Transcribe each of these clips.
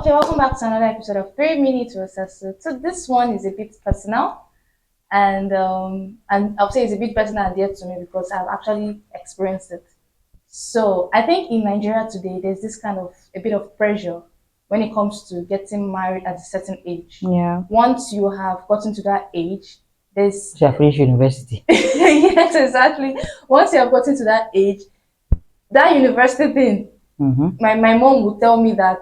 Okay, welcome back to another episode of 3 Minutes with Osasu. So this one is a bit personal, and I'll say it's a bit personal and dear to me because I've actually experienced it. So I think in Nigeria today, there's this kind of a bit of pressure when it comes to getting married at a certain age. Yeah. Once you have gotten to that age, there's She have finished university. yes, exactly. Once you have gotten to that age, that university thing, Mm-hmm. my mom would tell me that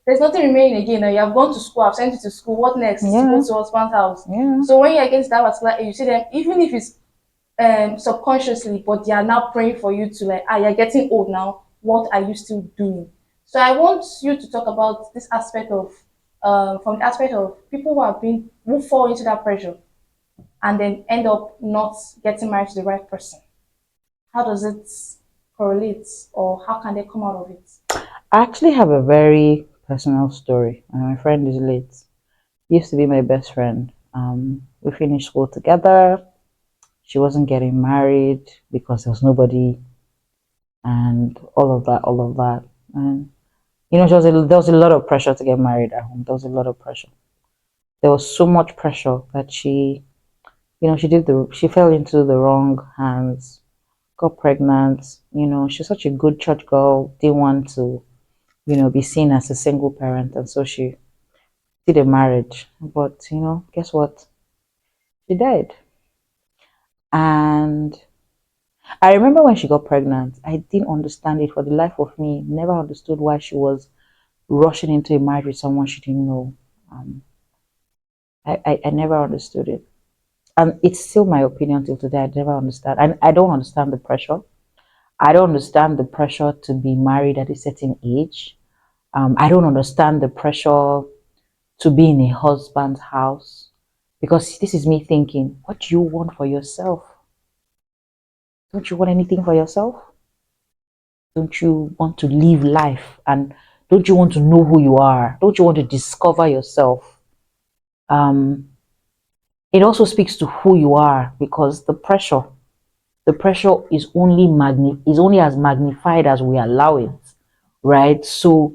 there's nothing remaining again. Now you have gone to school, I've sent you to school. What next? To Yeah. go to husband's house. Yeah. So when you're against that particular age, you see them, even if it's subconsciously, but they are now praying for you to like, you're getting old now. What are you still doing? So I want you to talk about this aspect of, from the aspect of people who fall into that pressure and then end up not getting married to the right person. How does it correlate, or how can they come out of it? I actually have a very personal story. My friend is late. Used to be my best friend. We finished school together. She wasn't getting married because there was nobody, and all of that. And there was a lot of pressure to get married at home. There was a lot of pressure. There was so much pressure that she fell into the wrong hands, got pregnant. She's such a good church girl, didn't want to, be seen as a single parent. And so she did a marriage. But, guess what? She died. And I remember when she got pregnant, I didn't understand it for the life of me. Never understood why she was rushing into a marriage with someone she didn't know. Um, I never understood it. And it's still my opinion till today. I never understand. I don't understand the pressure. I don't understand the pressure to be married at a certain age. I don't understand the pressure to be in a husband's house, because this is me thinking, what do you want for yourself? Don't you want anything for yourself? Don't you want to live life, and don't you want to know who you are? Don't you want to discover yourself? um it also speaks to who you are, because the pressure is only as magnified as we allow it, right? So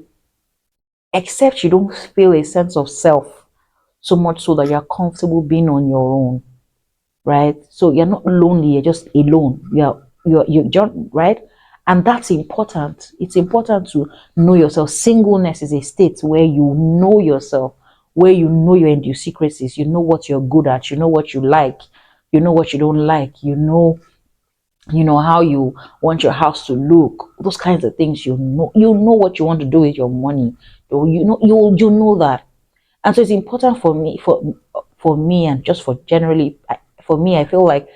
except you don't feel a sense of self, so much so that you're comfortable being on your own, right? So you're not lonely, you're just alone. You're just right. And that's important. It's important to know yourself. Singleness is a state where you know yourself, where you know your idiosyncrasies, you know what you're good at, you know what you like, you know what you don't like, you know how you want your house to look, those kinds of things. You know what you want to do with your money. You know that. And so it's important for me, and just for generally, for me, I feel like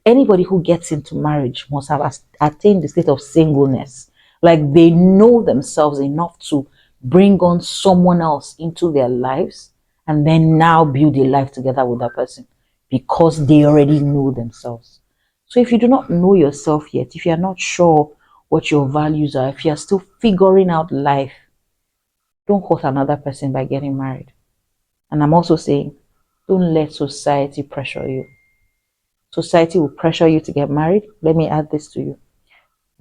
anybody who gets into marriage must have attained the state of singleness. Like they know themselves enough to bring on someone else into their lives, and then now build a life together with that person, because they already know themselves. So if you do not know yourself yet, if you're not sure what your values are, if you're still figuring out life, don't hurt another person by getting married. And I'm also saying, don't let society pressure you. Society will pressure you to get married. Let me add this to you.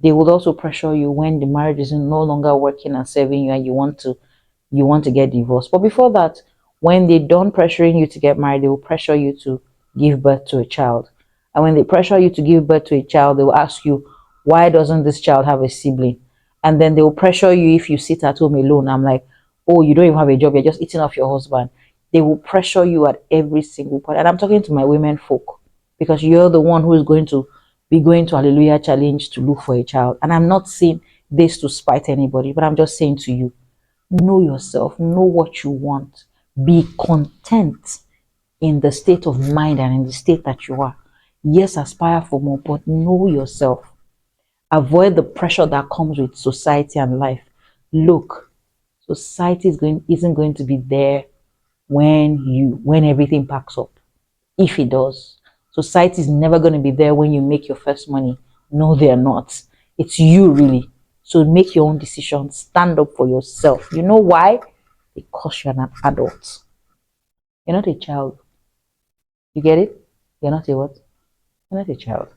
They will also pressure you when the marriage is no longer working and serving you, and you want to get divorced. But before that, when they're done pressuring you to get married, they will pressure you to give birth to a child. And when they pressure you to give birth to a child, they will ask you, why doesn't this child have a sibling? And then they will pressure you if you sit at home alone. I'm like, oh, you don't even have a job, you're just eating off your husband. They will pressure you at every single point. And I'm talking to my women folk, because you're the one who is going to be going to Hallelujah Challenge to look for a child. And I'm not saying this to spite anybody, but I'm just saying to you, know yourself, know what you want, be content in the state of mind and in the state that you are. Yes, aspire for more, but know yourself. Avoid the pressure that comes with society and life. Look, society isn't going to be there when everything packs up. If it does, society is never going to be there when you make your first money. No, they're not. It's you, really. So make your own decisions. Stand up for yourself. You know why? Because you're an adult. You're not a child. You get it? You're not a what? You're not a child.